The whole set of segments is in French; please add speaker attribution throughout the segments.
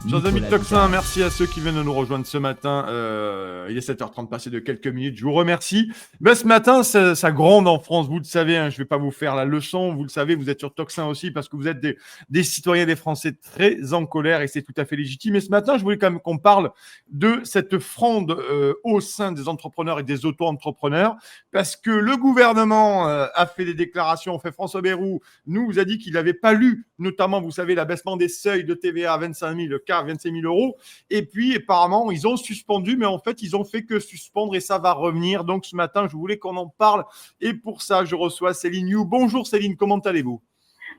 Speaker 1: Chers amis de
Speaker 2: Nicolas
Speaker 1: Toxin,
Speaker 2: Vidal.
Speaker 1: merci à ceux qui viennent de nous rejoindre ce matin. Il est 7h30 passé de quelques minutes. Je vous remercie. Ben, ce matin, ça gronde en France. Vous le savez, hein, je ne vais pas vous faire la leçon. Vous le savez, vous êtes sur Toxin aussi parce que vous êtes des citoyens, des Français très en colère et c'est tout à fait légitime. Et ce matin, je voulais quand même qu'on parle de cette fronde au sein des entrepreneurs et des auto-entrepreneurs parce que le gouvernement a fait des déclarations. En fait, François Bayrou nous a dit qu'il n'avait pas lu, notamment, vous savez, l'abaissement des seuils de TVA à 25 000, 25 000 euros. Et puis, apparemment, ils ont suspendu, mais en fait, ils ont fait que suspendre et ça va revenir. Donc, ce matin, je voulais qu'on en parle. Et pour ça, je reçois Céline You. Bonjour Céline, comment allez-vous?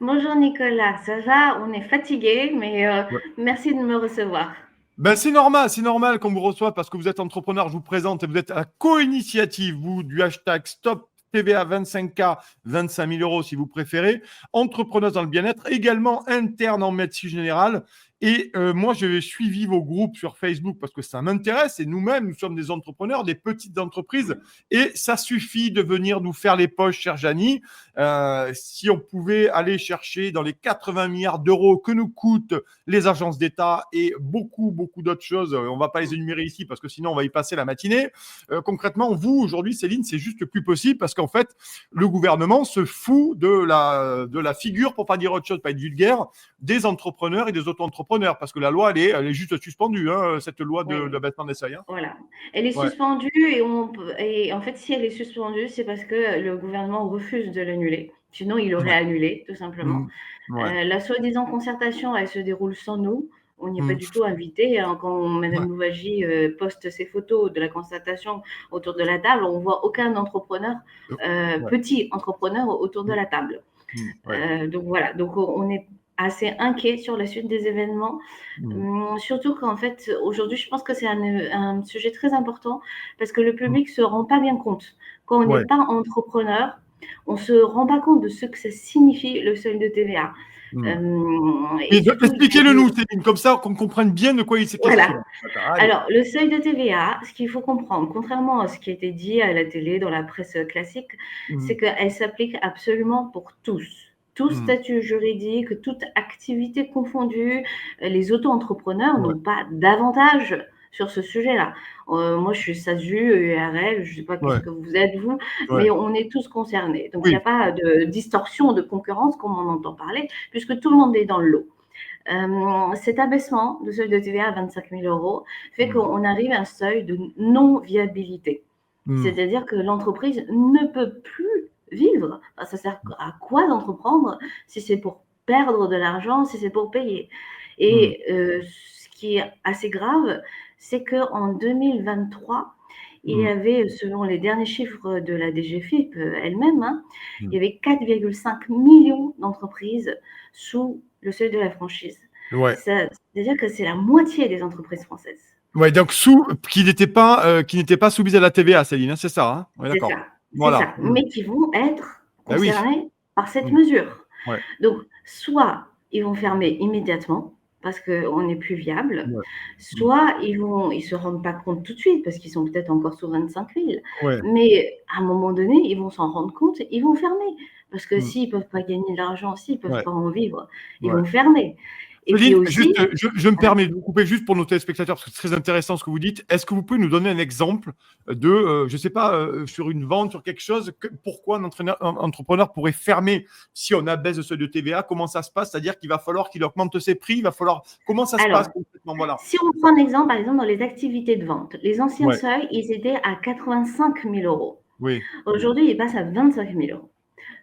Speaker 3: Bonjour Nicolas, ça va? On est fatigué, mais
Speaker 1: Ouais.
Speaker 3: merci de me recevoir.
Speaker 1: Ben, c'est normal qu'on vous reçoive parce que vous êtes entrepreneur, je vous présente et vous êtes à la co-initiative, vous, du hashtag Stop TVA 25K, 25 000 euros si vous préférez, entrepreneuse dans le bien-être, également interne en médecine générale. Et moi, j'ai suivi vos groupes sur Facebook parce que ça m'intéresse et nous-mêmes, nous sommes des entrepreneurs, des petites entreprises et ça suffit de venir nous faire les poches, chère Janie. Si on pouvait aller chercher dans les 80 milliards d'euros que nous coûtent les agences d'État et beaucoup, beaucoup d'autres choses. On ne va pas les énumérer ici parce que sinon on va y passer la matinée. Concrètement, vous, aujourd'hui, Céline, c'est juste plus possible parce qu'en fait, le gouvernement se fout de la figure, pour pas dire autre chose, pas être vulgaire, des entrepreneurs et des auto-entrepreneurs parce que la loi, elle est juste suspendue, hein, cette loi
Speaker 3: Oui,
Speaker 1: d'abaissement des seuils. Hein.
Speaker 3: voilà. Elle est
Speaker 1: Ouais.
Speaker 3: suspendue et en fait, si elle est suspendue, c'est parce que le gouvernement refuse de l'annuler. Sinon, il
Speaker 1: Ouais.
Speaker 3: aurait annulé, tout simplement.
Speaker 1: Ouais.
Speaker 3: La soi-disant concertation, elle se déroule sans nous. On n'y est pas
Speaker 1: Mmh.
Speaker 3: du tout invité. Hein. Quand
Speaker 1: Ouais.
Speaker 3: Madame Louvagie poste ses photos de la concertation autour de la table, on voit aucun entrepreneur,
Speaker 1: Ouais.
Speaker 3: petit entrepreneur autour de
Speaker 1: Mmh.
Speaker 3: la table.
Speaker 1: Ouais.
Speaker 3: Donc voilà, donc on est assez inquiet sur la suite des événements.
Speaker 1: Mmh.
Speaker 3: Surtout qu'en fait, aujourd'hui, je pense que c'est un sujet très important parce que le
Speaker 1: Mmh.
Speaker 3: public ne se rend pas bien compte. Quand on n'est
Speaker 1: Ouais.
Speaker 3: pas entrepreneur, on ne se rend pas compte de ce que ça signifie le seuil de TVA.
Speaker 1: Mmh.
Speaker 3: Et surtout, il y a
Speaker 1: Expliquez-le nous,
Speaker 3: des...
Speaker 1: Céline, comme ça qu'on comprenne bien de quoi il s'est question.
Speaker 3: Voilà.
Speaker 1: Allez.
Speaker 3: Alors, le seuil de TVA, ce qu'il faut comprendre, contrairement à ce qui a été dit à la télé, dans la presse classique,
Speaker 1: Mmh.
Speaker 3: c'est qu'elle s'applique absolument pour tous. Tout
Speaker 1: Mmh.
Speaker 3: statut juridique, toute activité confondue, les auto-entrepreneurs
Speaker 1: Ouais.
Speaker 3: n'ont pas d'avantage sur ce sujet-là. Moi, je suis SASU, URL, je ne sais pas qu'est-ce
Speaker 1: Ouais.
Speaker 3: que vous êtes, vous,
Speaker 1: Ouais.
Speaker 3: mais on est tous concernés. Donc, il n'y
Speaker 1: Oui.
Speaker 3: a pas de distorsion de concurrence, comme on entend parler, puisque tout le monde est dans le lot. Cet abaissement de seuil de TVA à 25 000 euros fait
Speaker 1: Mmh.
Speaker 3: qu'on arrive à un seuil de non-viabilité.
Speaker 1: Mmh.
Speaker 3: C'est-à-dire que l'entreprise ne peut plus vivre. Enfin, ça sert à quoi d'entreprendre si c'est pour perdre de l'argent, si c'est pour payer?
Speaker 1: Mmh.
Speaker 3: Et ce qui est assez grave, c'est qu'en 2023, il y
Speaker 1: Mmh.
Speaker 3: avait, selon les derniers chiffres de la DGFiP elle-même, hein,
Speaker 1: Mmh.
Speaker 3: il y avait 4,5 millions d'entreprises sous le seuil de la franchise.
Speaker 1: Ouais.
Speaker 3: C'est-à-dire que c'est la moitié des entreprises françaises.
Speaker 1: Ouais, donc qui n'étaient pas soumises à la TVA, Céline, hein, c'est ça, hein? Ouais, d'accord.
Speaker 3: C'est
Speaker 1: Voilà.
Speaker 3: ça,
Speaker 1: Mmh.
Speaker 3: mais qui vont être
Speaker 1: Bah oui.
Speaker 3: concernés par cette
Speaker 1: Mmh.
Speaker 3: mesure.
Speaker 1: Ouais.
Speaker 3: Donc, soit ils vont fermer immédiatement parce qu'on n'est plus viable,
Speaker 1: Ouais. Mmh.
Speaker 3: soit ils ne se rendent pas compte tout de suite parce qu'ils sont peut-être encore sous 25 000.
Speaker 1: Ouais.
Speaker 3: Mais à un moment donné, ils vont s'en rendre compte, ils vont fermer. Parce que
Speaker 1: Mmh.
Speaker 3: s'ils ne peuvent pas gagner de l'argent, s'ils ne peuvent
Speaker 1: Ouais.
Speaker 3: pas en vivre, ils
Speaker 1: Ouais.
Speaker 3: vont fermer. Et puis
Speaker 1: Céline, juste,
Speaker 3: aussi,
Speaker 1: je me permets de vous couper juste pour nos téléspectateurs, parce que c'est très intéressant ce que vous dites. Est-ce que vous pouvez nous donner un exemple de, je ne sais pas, sur une vente, sur quelque chose, pourquoi un entrepreneur pourrait fermer si on abaisse le seuil de TVA? Comment ça se passe? C'est-à-dire qu'il va falloir qu'il augmente ses prix, il va falloir... Comment ça se
Speaker 3: alors,
Speaker 1: passe concrètement? Voilà.
Speaker 3: si on prend un exemple, par exemple, dans les activités de vente, les anciens
Speaker 1: Ouais.
Speaker 3: seuils, ils étaient à 85 000 euros.
Speaker 1: Oui.
Speaker 3: Aujourd'hui, ils passent à 25 000 euros.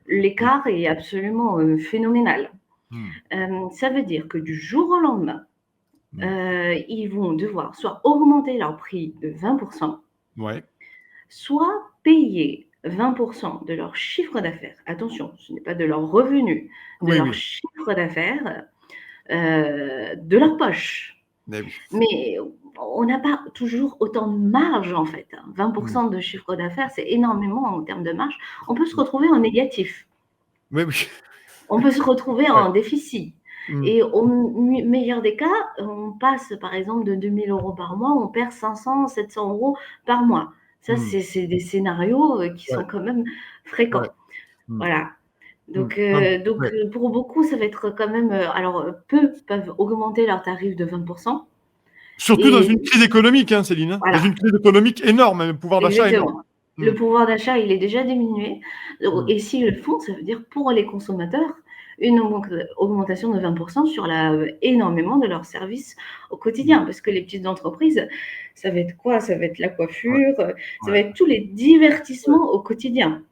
Speaker 3: L'écart est absolument phénoménal.
Speaker 1: Mmh.
Speaker 3: Ça veut dire que du jour au lendemain,
Speaker 1: Mmh.
Speaker 3: ils vont devoir soit augmenter leur prix de 20%,
Speaker 1: Ouais.
Speaker 3: soit payer 20% de leur chiffre d'affaires. Attention, ce n'est pas de leur revenu, de
Speaker 1: Oui,
Speaker 3: leur
Speaker 1: oui.
Speaker 3: chiffre d'affaires, de leur poche.
Speaker 1: Mais oui.
Speaker 3: Mais on n'a pas toujours autant de marge en fait. 20%
Speaker 1: Mmh.
Speaker 3: de chiffre d'affaires, c'est énormément en termes de marge. On peut se retrouver en négatif.
Speaker 1: Oui, oui.
Speaker 3: On peut se retrouver
Speaker 1: Ouais.
Speaker 3: en déficit.
Speaker 1: Mmh.
Speaker 3: Et au meilleur des cas, on passe par exemple de 2 000 euros par mois, on perd 500, 700 euros par mois. Ça,
Speaker 1: Mmh.
Speaker 3: c'est des scénarios qui
Speaker 1: Ouais.
Speaker 3: sont quand même
Speaker 1: Ouais.
Speaker 3: fréquents.
Speaker 1: Mmh.
Speaker 3: Voilà. Donc,
Speaker 1: Non,
Speaker 3: pour beaucoup, ça va être quand même. Alors, peu peuvent augmenter leur tarif de 20%.
Speaker 1: surtout dans
Speaker 3: Et
Speaker 1: une crise économique, hein, Céline. Hein. Dans
Speaker 3: voilà,
Speaker 1: une crise économique énorme, le pouvoir d'achat énorme.
Speaker 3: exactement.
Speaker 1: Mm.
Speaker 3: Le pouvoir d'achat, il est déjà diminué.
Speaker 1: Mm.
Speaker 3: Et s'ils le font, ça veut dire pour les consommateurs, une augmentation de 20% sur énormément de leurs services au
Speaker 1: Mm.
Speaker 3: quotidien. Parce que les petites entreprises, ça va être quoi? Ça va être la
Speaker 1: Ouais,
Speaker 3: coiffure, ça
Speaker 1: ouais.
Speaker 3: va être tous les divertissements au quotidien.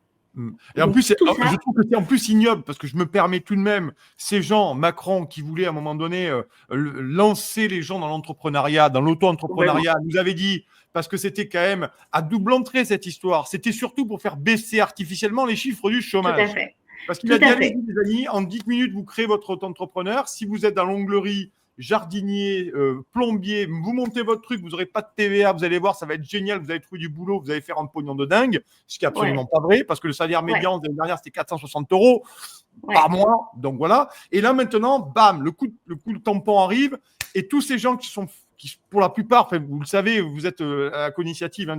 Speaker 1: Et en
Speaker 3: Donc,
Speaker 1: plus,
Speaker 3: tout
Speaker 1: je
Speaker 3: ça,
Speaker 1: trouve que c'est en plus ignoble parce que je me permets tout de même, ces gens, Macron, qui voulait à un moment donné lancer les gens dans l'entrepreneuriat, dans
Speaker 3: complètement.
Speaker 1: l'auto-entrepreneuriat, nous avait dit, parce que c'était quand même à double entrée cette histoire, c'était surtout pour faire baisser artificiellement les chiffres du
Speaker 3: Tout à
Speaker 1: chômage.
Speaker 3: fait.
Speaker 1: Parce qu'il
Speaker 3: Tout
Speaker 1: a dit,
Speaker 3: à
Speaker 1: allez-y
Speaker 3: fait.
Speaker 1: les amis, en 10 minutes, vous créez votre auto-entrepreneur. Si vous êtes dans l'onglerie, jardinier, plombier, vous montez votre truc, vous n'aurez pas de TVA, vous allez voir, ça va être génial, vous allez trouver du boulot, vous allez faire un pognon de dingue, ce qui est absolument
Speaker 3: Ouais,
Speaker 1: pas vrai, parce que le salaire
Speaker 3: ouais,
Speaker 1: médian l'année dernière, c'était 460 euros par
Speaker 3: ouais.
Speaker 1: mois, donc voilà. Et là maintenant, bam, le coup de tampon arrive, et tous ces gens qui, pour la plupart, enfin, vous le savez, vous êtes à la co-initiative hein,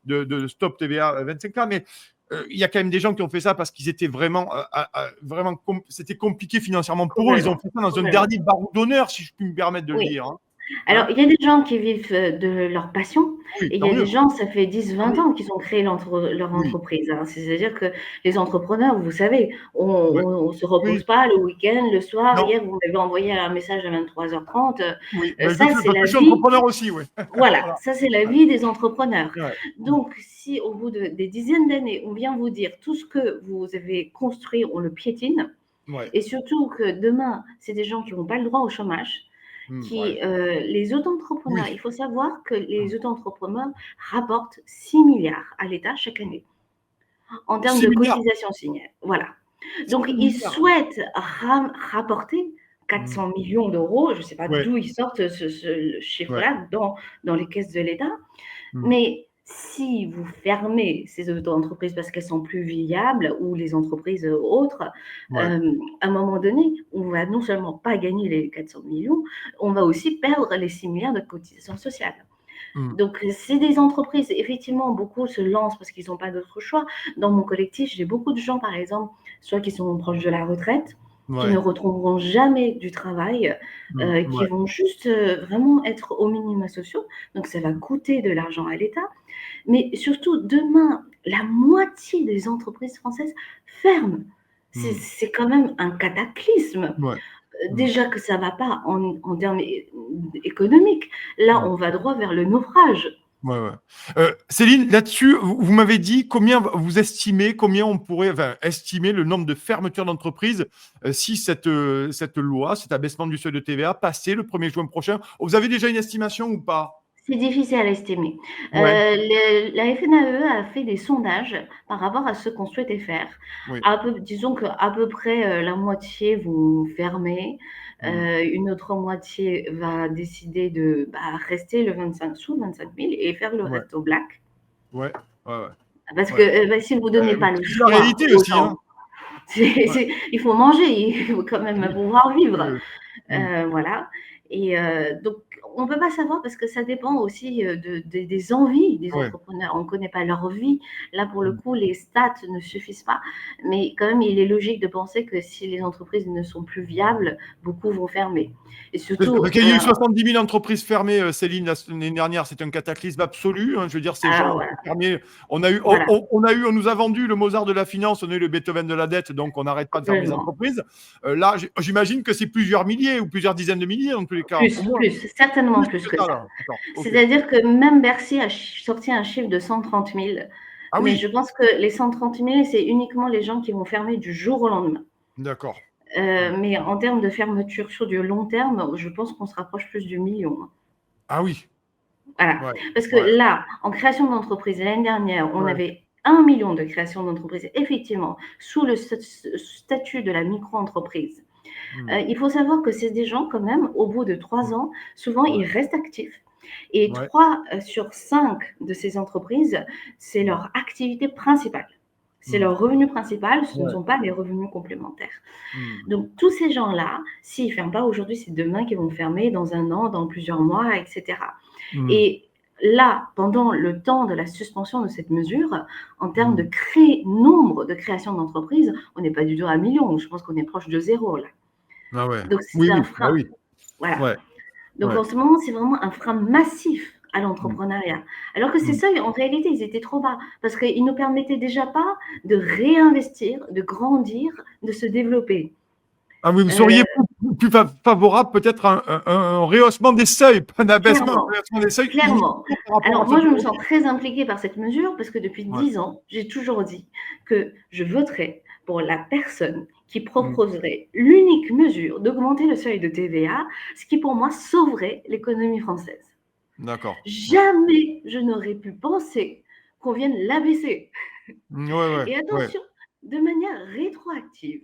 Speaker 1: de Stop TVA 25K, mais il y a quand même des gens qui ont fait ça parce qu'ils étaient vraiment c'était compliqué financièrement pour eux. Ils ont
Speaker 3: Complètement.
Speaker 1: fait ça dans un
Speaker 3: Complètement.
Speaker 1: dernier barreau d'honneur, si je puis me permettre de le
Speaker 3: Oui.
Speaker 1: dire. Hein.
Speaker 3: Alors,
Speaker 1: Hein.
Speaker 3: il y a des gens qui vivent de leur passion
Speaker 1: Oui,
Speaker 3: et il y
Speaker 1: tant
Speaker 3: a des
Speaker 1: mieux.
Speaker 3: gens, ça fait 10,
Speaker 1: Tant
Speaker 3: 20
Speaker 1: mieux.
Speaker 3: ans qu'ils ont créé leur
Speaker 1: Oui,
Speaker 3: entreprise. Hein. C'est-à-dire que les entrepreneurs, vous savez,
Speaker 1: oui,
Speaker 3: on se repose
Speaker 1: oui.
Speaker 3: pas le week-end, le soir.
Speaker 1: Non,
Speaker 3: Hier, vous m'avez envoyé un message à 23h30.
Speaker 1: oui. Ben,
Speaker 3: Ça, c'est
Speaker 1: parce que
Speaker 3: la
Speaker 1: je suis
Speaker 3: vie.
Speaker 1: entrepreneur aussi, oui.
Speaker 3: Voilà,
Speaker 1: Voilà.
Speaker 3: ça, c'est la vie des entrepreneurs.
Speaker 1: Ouais.
Speaker 3: Donc, si au bout des dizaines d'années, on vient vous dire tout ce que vous avez construit, on le piétine,
Speaker 1: Ouais.
Speaker 3: et surtout que demain, c'est des gens qui n'ont pas le droit au chômage,
Speaker 1: Ouais.
Speaker 3: les auto-entrepreneurs,
Speaker 1: Oui.
Speaker 3: il faut savoir que les auto-entrepreneurs rapportent 6 milliards à l'État chaque année en termes
Speaker 1: 6
Speaker 3: de
Speaker 1: milliards.
Speaker 3: cotisation signée. Voilà. Donc,
Speaker 1: 6
Speaker 3: ils
Speaker 1: milliards.
Speaker 3: souhaitent rapporter
Speaker 1: Mm.
Speaker 3: 400 millions d'euros. Je ne sais pas
Speaker 1: Ouais.
Speaker 3: d'où ils sortent ce
Speaker 1: Ouais.
Speaker 3: chiffre-là dans les caisses de l'État.
Speaker 1: Mm.
Speaker 3: Mais si vous fermez ces auto-entreprises parce qu'elles sont plus viables ou les entreprises autres,
Speaker 1: Ouais.
Speaker 3: à un moment donné, on va non seulement pas gagner les 400 millions, on va aussi perdre les 6 milliards de cotisations sociales.
Speaker 1: Mm.
Speaker 3: Donc, c'est des entreprises, effectivement, beaucoup se lancent parce qu'ils n'ont pas d'autre choix. Dans mon collectif, j'ai beaucoup de gens, par exemple, soit qui sont proches de la retraite, qui ne
Speaker 1: Ouais.
Speaker 3: retrouveront jamais du travail,
Speaker 1: Mm.
Speaker 3: qui
Speaker 1: Ouais.
Speaker 3: vont juste vraiment être au minima sociaux. Donc, ça va coûter de l'argent à l'État. Mais surtout, demain, la moitié des entreprises françaises ferment.
Speaker 1: Mm.
Speaker 3: C'est quand même un cataclysme.
Speaker 1: Ouais. Mm.
Speaker 3: Déjà que ça ne va pas en termes économiques. Là,
Speaker 1: Mm.
Speaker 3: on va droit vers le naufrage.
Speaker 1: Ouais, ouais. Céline, là-dessus, vous m'avez dit combien vous estimez, combien on pourrait estimer le nombre de fermetures d'entreprises si cette loi, cet abaissement du seuil de TVA passait le 1er juin prochain. Vous avez déjà une estimation ou pas?
Speaker 3: C'est difficile à estimer.
Speaker 1: Ouais,
Speaker 3: La FNAE a fait des sondages par rapport à ce qu'on souhaitait faire.
Speaker 1: oui.
Speaker 3: Disons qu'à peu près la moitié vont fermer,
Speaker 1: Mm.
Speaker 3: une autre moitié va décider de rester le 25 sous 25 000 et faire le
Speaker 1: Ouais,
Speaker 3: reste au black.
Speaker 1: ouais, ouais, ouais.
Speaker 3: Parce que
Speaker 1: Ouais.
Speaker 3: si vous ne donnez pas le
Speaker 1: C'est la
Speaker 3: choix
Speaker 1: réalité
Speaker 3: aux
Speaker 1: aussi, hein.
Speaker 3: gens,
Speaker 1: Ouais.
Speaker 3: il faut manger, il faut quand même
Speaker 1: Oui,
Speaker 3: pouvoir vivre.
Speaker 1: oui, oui. Mm.
Speaker 3: Voilà. Et donc, on ne peut pas savoir parce que ça dépend aussi des envies des
Speaker 1: Ouais.
Speaker 3: entrepreneurs. On ne connaît pas leur vie. Là, pour le
Speaker 1: Mm.
Speaker 3: coup, les stats ne suffisent pas. Mais quand même, il est logique de penser que si les entreprises ne sont plus viables, beaucoup vont fermer. Et surtout,
Speaker 1: Parce qu'il y a eu 70 000 entreprises fermées, Céline, l'année dernière. C'est un cataclysme absolu. Hein. Je veux dire, ces
Speaker 3: alors
Speaker 1: gens
Speaker 3: voilà.
Speaker 1: sont fermés. On a eu,
Speaker 3: Voilà,
Speaker 1: on nous a vendu le Mozart de la finance, on a eu le Beethoven de la dette, donc on n'arrête pas de fermer les
Speaker 3: complètement.
Speaker 1: entreprises. Là, j'imagine que c'est plusieurs milliers ou plusieurs dizaines de milliers, en tous les cas, au moins.
Speaker 3: Certainement
Speaker 1: Plus
Speaker 3: plus
Speaker 1: que
Speaker 3: que
Speaker 1: ça,
Speaker 3: ça.
Speaker 1: là. D'accord, ok.
Speaker 3: C'est-à-dire que même Bercy a sorti un chiffre de 130 000.
Speaker 1: Ah
Speaker 3: Mais je
Speaker 1: oui,
Speaker 3: pense que les 130 000, c'est uniquement les gens qui vont fermer du jour au lendemain.
Speaker 1: d'accord. Mm.
Speaker 3: Mais en termes de fermeture sur du long terme, je pense qu'on se rapproche plus du million.
Speaker 1: Ah oui,
Speaker 3: Voilà.
Speaker 1: ouais,
Speaker 3: Parce que
Speaker 1: ouais,
Speaker 3: là, en création d'entreprise, l'année dernière, on
Speaker 1: ouais.
Speaker 3: avait 1 million de créations d'entreprises, effectivement, sous le statut de la micro-entreprise.
Speaker 1: Mm.
Speaker 3: Il faut savoir que c'est des gens, quand même, au bout de 3
Speaker 1: Mm.
Speaker 3: ans, souvent,
Speaker 1: Ouais,
Speaker 3: ils restent actifs. Et
Speaker 1: ouais.
Speaker 3: 3 sur 5 de ces entreprises, c'est
Speaker 1: Mm.
Speaker 3: leur activité principale. C'est
Speaker 1: Mm.
Speaker 3: leur revenu principal, ce ne
Speaker 1: Ouais.
Speaker 3: sont pas les revenus complémentaires.
Speaker 1: Mm.
Speaker 3: Donc, tous ces gens-là, s'ils ne ferment pas aujourd'hui, c'est demain qu'ils vont fermer, dans un an, dans plusieurs mois, etc.
Speaker 1: Mm.
Speaker 3: Et là, pendant le temps de la suspension de cette mesure, en termes de nombre de créations d'entreprises, on n'est pas du tout à 1 million. Je pense qu'on est proche de 0 là.
Speaker 1: Ah ouais.
Speaker 3: Donc
Speaker 1: Oui,
Speaker 3: c'est un
Speaker 1: oui, bah
Speaker 3: frein.
Speaker 1: oui.
Speaker 3: Voilà.
Speaker 1: Ouais,
Speaker 3: Donc
Speaker 1: ouais.
Speaker 3: en ce moment, c'est vraiment un frein massif à
Speaker 1: Mm,
Speaker 3: l'entrepreneuriat. Alors que ces
Speaker 1: mm.
Speaker 3: seuils, en réalité, ils étaient trop bas parce qu'ils ne nous permettaient déjà pas de réinvestir, de grandir, de se développer.
Speaker 1: Ah oui, vous
Speaker 3: Euh,
Speaker 1: seriez plus favorable peut-être à un rehaussement des seuils, pas un abaissement, un
Speaker 3: Clairement,
Speaker 1: rehaussement des seuils
Speaker 3: clairement.
Speaker 1: uniquement par rapport à
Speaker 3: Alors
Speaker 1: ce
Speaker 3: moi, je me
Speaker 1: projet.
Speaker 3: sens très impliquée par cette mesure parce que depuis
Speaker 1: Ouais.
Speaker 3: 10 ans, j'ai toujours dit que je voterais pour la personne qui
Speaker 1: Mm.
Speaker 3: proposerait l'unique mesure d'augmenter le seuil de TVA, ce qui pour moi sauverait l'économie française.
Speaker 1: D'accord. Ouais.
Speaker 3: Jamais je n'aurais pu penser qu'on vienne l'abaisser.
Speaker 1: Ouais, ouais,
Speaker 3: Et
Speaker 1: ouais.
Speaker 3: attention, de manière rétroactive.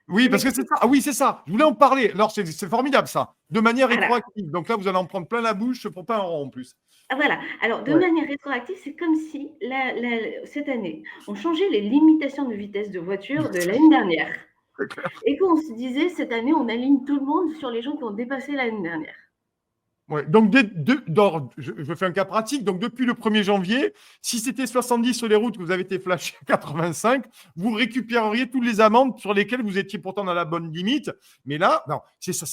Speaker 1: Oui,
Speaker 3: Je
Speaker 1: parce que c'est
Speaker 3: m'explique.
Speaker 1: ça. Ah oui, c'est ça. Je voulais en parler. Alors, c'est formidable, ça. De manière
Speaker 3: Voilà.
Speaker 1: rétroactive. Donc là, vous allez en prendre plein la bouche pour pas un rond en plus.
Speaker 3: Ah, voilà. Alors, de
Speaker 1: Ouais.
Speaker 3: manière rétroactive, c'est comme si cette année, on changeait les limitations de vitesse de voiture de l'année dernière.
Speaker 1: C'est clair.
Speaker 3: Et qu'on se disait, cette année, on aligne tout le monde sur les gens qui ont dépassé l'année dernière.
Speaker 1: Ouais. Donc, je fais un cas pratique. Donc, depuis le 1er janvier, si c'était 70 sur les routes, que vous avez été flashé à 85, vous récupéreriez toutes les amendes sur lesquelles vous étiez pourtant dans la bonne limite. Mais là, non, c'est ça,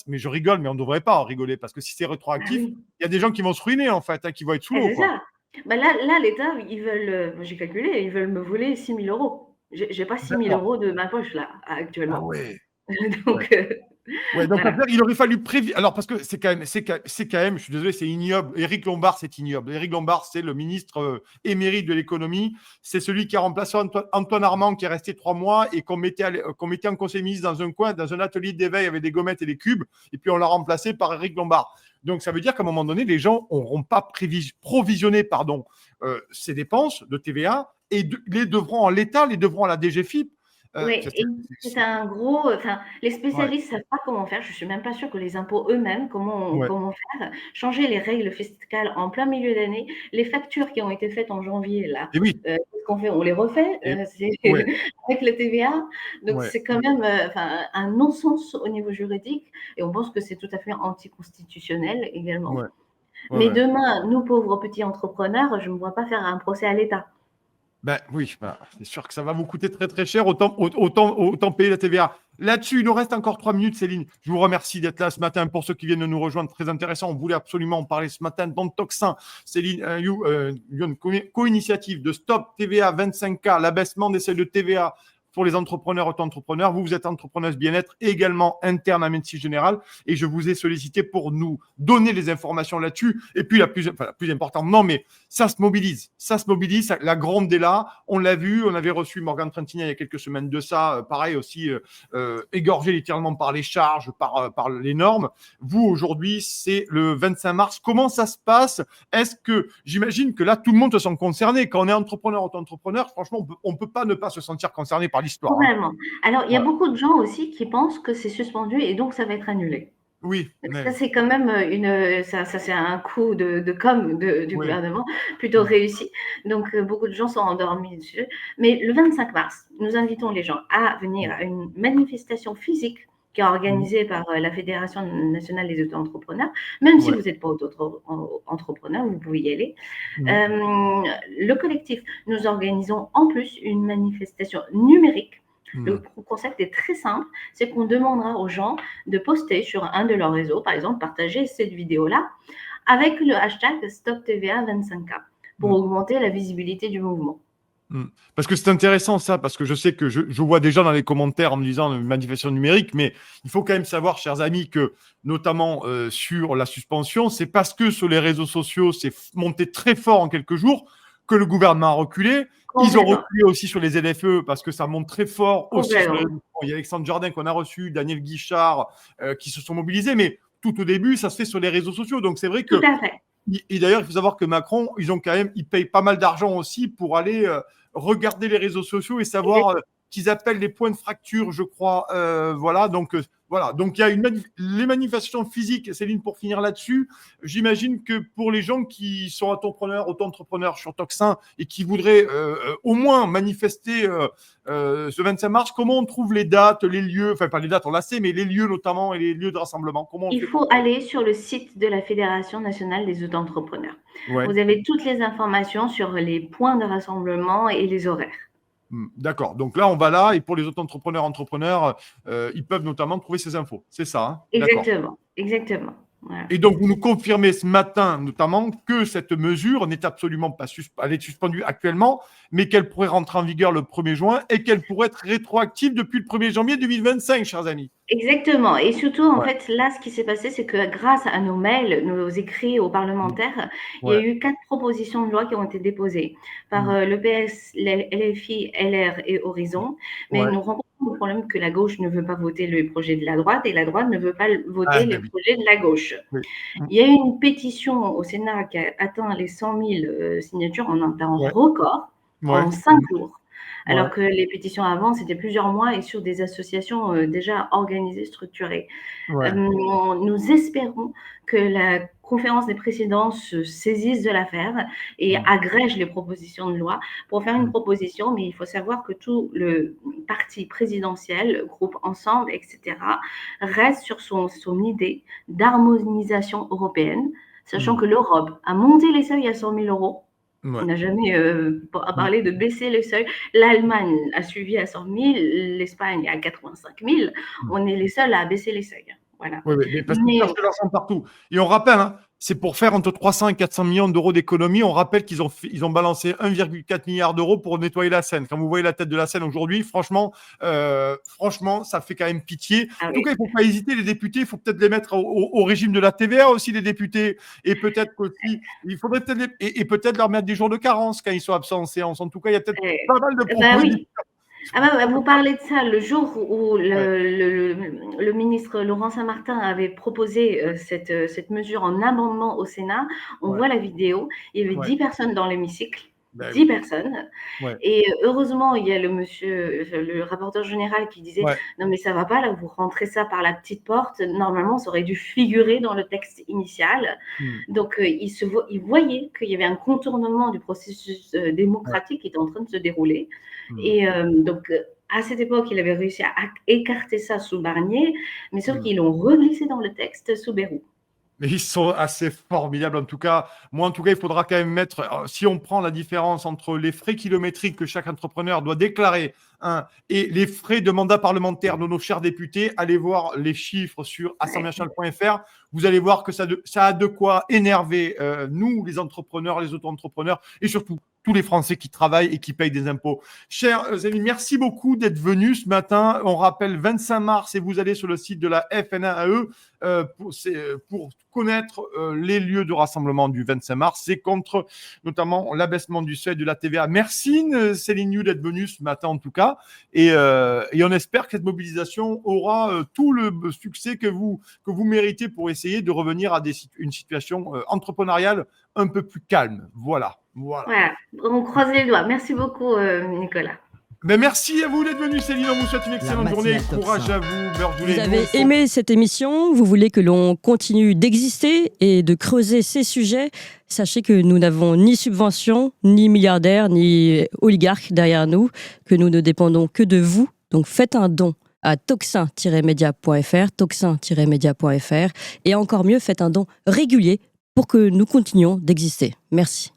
Speaker 1: mais je rigole, mais on ne devrait pas en rigoler parce que si c'est
Speaker 3: Ah
Speaker 1: rétroactif,
Speaker 3: oui,
Speaker 1: il y a des gens qui vont se ruiner en fait, qui vont être sous
Speaker 3: ah,
Speaker 1: l'eau,
Speaker 3: c'est
Speaker 1: quoi.
Speaker 3: ça. Bah là, l'État, ils veulent, j'ai calculé, ils veulent me voler 6 000 euros. J'ai pas 6 000
Speaker 1: D'accord.
Speaker 3: euros de ma poche, là,
Speaker 1: Ah
Speaker 3: actuellement.
Speaker 1: ouais. Ouais.
Speaker 3: Donc,
Speaker 1: Ouais, donc
Speaker 3: voilà.
Speaker 1: il aurait fallu prévenir. Alors, parce que c'est quand même, je suis désolé, c'est ignoble. Éric Lombard, c'est ignoble. Éric Lombard, c'est le ministre émérite de l'économie. C'est celui qui a remplacé Antoine Armand, qui est resté 3 mois et qu'on mettait en conseil ministre dans un coin, dans un atelier d'éveil avec des gommettes et des cubes. Et puis, on l'a remplacé par Éric Lombard. Donc, ça veut dire qu'à un moment donné, les gens n'auront pas provisionné ces dépenses de TVA et les devront en l'État, les devront à la DGFIP.
Speaker 3: Oui, et c'est un gros, enfin, les
Speaker 1: Ouais,
Speaker 3: spécialistes savent pas comment faire. Je suis même pas sûre que les impôts eux-mêmes,
Speaker 1: ouais.
Speaker 3: comment faire. Changer les règles fiscales en plein milieu d'année. Les factures qui ont été faites en janvier, là,
Speaker 1: Et oui.
Speaker 3: qu'est-ce qu'on fait? On les refait,
Speaker 1: Et,
Speaker 3: c'est
Speaker 1: ouais,
Speaker 3: avec le TVA. Donc
Speaker 1: ouais.
Speaker 3: c'est quand même, enfin, un non-sens au niveau juridique et on pense que c'est tout à fait anticonstitutionnel également.
Speaker 1: Ouais, ouais,
Speaker 3: Mais
Speaker 1: ouais.
Speaker 3: demain, nous, pauvres petits entrepreneurs, je ne me vois pas faire un procès à l'État.
Speaker 1: Ben oui, ben, c'est sûr que ça va vous coûter très très cher, autant payer la TVA. Là-dessus, il nous reste encore 3 minutes, Céline. Je vous remercie d'être là ce matin. Pour ceux qui viennent de nous rejoindre, très intéressant. On voulait absolument en parler ce matin dans le Toxin. Céline, une co-initiative de Stop TVA 25K, l'abaissement des seuils de TVA pour les entrepreneurs, auto-entrepreneurs. Vous êtes entrepreneuse bien-être également interne à Médecine Générale et je vous ai sollicité pour nous donner les informations là-dessus. Et puis la plus importante, non, mais ça se mobilise. La gronde est là. On l'a vu. On avait reçu Morgane Trentina il y a quelques semaines de ça. Pareil aussi, égorgé littéralement par les charges, par les normes. Vous, aujourd'hui, c'est le 25 mars. Comment ça se passe? Est-ce que, j'imagine que là, tout le monde se sent concerné. Quand on est entrepreneur, auto-entrepreneur, franchement, on peut pas ne pas se sentir concerné par l'histoire. Hein.
Speaker 3: Complètement. Alors, il y a
Speaker 1: Ouais.
Speaker 3: beaucoup de gens aussi qui pensent que c'est suspendu et donc ça va être annulé.
Speaker 1: Oui,
Speaker 3: Donc ça,
Speaker 1: mais,
Speaker 3: c'est quand même ça c'est un coup de com du
Speaker 1: oui.
Speaker 3: gouvernement plutôt réussi. Donc, beaucoup de gens sont endormis dessus. Mais le 25 mars, nous invitons les gens à venir à une manifestation physique qui est organisée par la Fédération nationale des auto-entrepreneurs. Même si
Speaker 1: Ouais.
Speaker 3: vous n'êtes pas auto-entrepreneur, vous pouvez y aller.
Speaker 1: Mm.
Speaker 3: Le collectif, nous organisons en plus une manifestation numérique. Le
Speaker 1: Mm.
Speaker 3: concept est très simple, c'est qu'on demandera aux gens de poster sur un de leurs réseaux, par exemple, partager cette vidéo-là avec le hashtag StopTVA25K pour
Speaker 1: Mm.
Speaker 3: augmenter la visibilité du mouvement.
Speaker 1: Parce que c'est intéressant ça, parce que je sais que je vois des gens dans les commentaires en me disant manifestation numérique, mais il faut quand même savoir, chers amis, que notamment sur la suspension, c'est parce que sur les réseaux sociaux, c'est monté très fort en quelques jours que le gouvernement a reculé. Ils ont
Speaker 3: Complètement,
Speaker 1: reculé aussi sur les ZFE parce que ça monte très fort aussi sur les
Speaker 3: complètement.
Speaker 1: réseaux sociaux. Il y a Alexandre Jardin qu'on a reçu, Daniel Guichard qui se sont mobilisés, mais tout au début, ça se fait sur les réseaux sociaux. Donc c'est vrai
Speaker 3: Tout
Speaker 1: que
Speaker 3: à fait.
Speaker 1: et d'ailleurs, il faut savoir que Macron, ils payent pas mal d'argent aussi pour aller regarder les réseaux sociaux et savoir qu'ils appellent les points de fracture, je crois. Voilà, donc il y a les manifestations physiques, Céline, pour finir là-dessus, j'imagine que pour les gens qui sont auto-entrepreneurs sur Tocsin et qui voudraient au moins manifester ce 25 mars, comment on trouve les dates, les lieux, enfin pas les dates, on l'a sait, mais les lieux notamment et les lieux de rassemblement, comment on
Speaker 3: Il
Speaker 1: fait
Speaker 3: faut aller sur le site de la Fédération nationale des auto-entrepreneurs.
Speaker 1: Ouais.
Speaker 3: Vous avez toutes les informations sur les points de rassemblement et les horaires.
Speaker 1: D'accord. Donc là, on va là, et pour les auto-entrepreneurs, ils peuvent notamment trouver ces infos. C'est ça, hein?
Speaker 3: Exactement, exactement. Voilà.
Speaker 1: Et donc, vous nous confirmez ce matin, notamment, que cette mesure n'est absolument pas elle est suspendue actuellement, mais qu'elle pourrait rentrer en vigueur le 1er juin et qu'elle pourrait être rétroactive depuis le 1er janvier 2025, chers amis.
Speaker 3: Exactement. Et surtout, en fait, là, ce qui s'est passé, c'est que grâce à nos mails, nos écrits aux parlementaires, il y a eu 4 propositions de loi qui ont été déposées par le PS, LFI, LR et Horizon. Mais nous rencontrons le problème que la gauche ne veut pas voter le projet de la droite et la droite ne veut pas voter le projet de la gauche. Il y a eu une pétition au Sénat qui a atteint les 100 000 signatures en un temps record, en 5 jours. Alors que les pétitions avant, c'était plusieurs mois et sur des associations déjà organisées, structurées. Nous espérons que la conférence des présidents se saisisse de l'affaire et agrège les propositions de loi pour faire une proposition, mais il faut savoir que tout le parti présidentiel, groupe Ensemble, etc., reste sur son idée d'harmonisation européenne, sachant que l'Europe a monté les seuils à 100 000 euros. On n'a jamais parlé de baisser les seuils. L'Allemagne a suivi à 100 000, l'Espagne à 85 000. On est les seuls à baisser les seuils. Voilà.
Speaker 1: Oui, mais parce qu'ils cherchent de l'argent partout. Et on rappelle, hein, c'est pour faire entre 300 et 400 millions d'euros d'économie. On rappelle qu'ils ont balancé 1,4 milliard d'euros pour nettoyer la Seine. Quand vous voyez la tête de la Seine aujourd'hui, franchement, ça fait quand même pitié. En tout cas, il ne faut pas hésiter, les députés. Il faut peut-être les mettre au régime de la TVA aussi, les députés. Et peut-être aussi, il faudrait peut-être leur mettre des jours de carence quand ils sont absents en séance. En tout cas, il y a peut-être pas mal de propositions.
Speaker 3: Oui. Vous parlez de ça, le jour où le ministre Laurent Saint-Martin avait proposé cette mesure en amendement au Sénat, on voit la vidéo, il y avait 10 personnes dans l'hémicycle, 10 personnes, et heureusement, il y a le rapporteur général qui disait non mais ça va pas, là vous rentrez ça par la petite porte, normalement ça aurait dû figurer dans le texte initial. Donc il voyait qu'il y avait un contournement du processus démocratique qui était en train de se dérouler. Et donc, à cette époque, il avait réussi à écarter ça sous Barnier, mais sauf qu'ils l'ont reglissé dans le texte sous Bayrou.
Speaker 1: Mais ils sont assez formidables en tout cas. Moi, en tout cas, il faudra quand même mettre, si on prend la différence entre les frais kilométriques que chaque entrepreneur doit déclarer et les frais de mandat parlementaire de nos chers députés, allez voir les chiffres sur assemblée-nationale.fr. Vous allez voir que ça a de quoi énerver nous, les entrepreneurs, les auto-entrepreneurs et surtout tous les Français qui travaillent et qui payent des impôts. Chers amis, merci beaucoup d'être venus ce matin. On rappelle 25 mars et vous allez sur le site de la FNAE pour connaître les lieux de rassemblement du 25 mars. C'est contre notamment l'abaissement du seuil de la TVA. Merci Céline New d'être venue ce matin en tout cas. Et on espère que cette mobilisation aura tout le succès que vous méritez pour essayer de revenir à une situation entrepreneuriale un peu plus calme. Voilà.
Speaker 3: On croise les doigts. Merci beaucoup, Nicolas.
Speaker 1: Mais merci à vous d'être venu, Céline. On vous souhaite une excellente journée. Courage à vous.
Speaker 2: Vous avez aimé cette émission, vous voulez que l'on continue d'exister et de creuser ces sujets. Sachez que nous n'avons ni subvention, ni milliardaires, ni oligarques derrière nous, que nous ne dépendons que de vous. Donc faites un don à tocsin-media.fr, tocsin-media.fr, et encore mieux, faites un don régulier pour que nous continuions d'exister. Merci.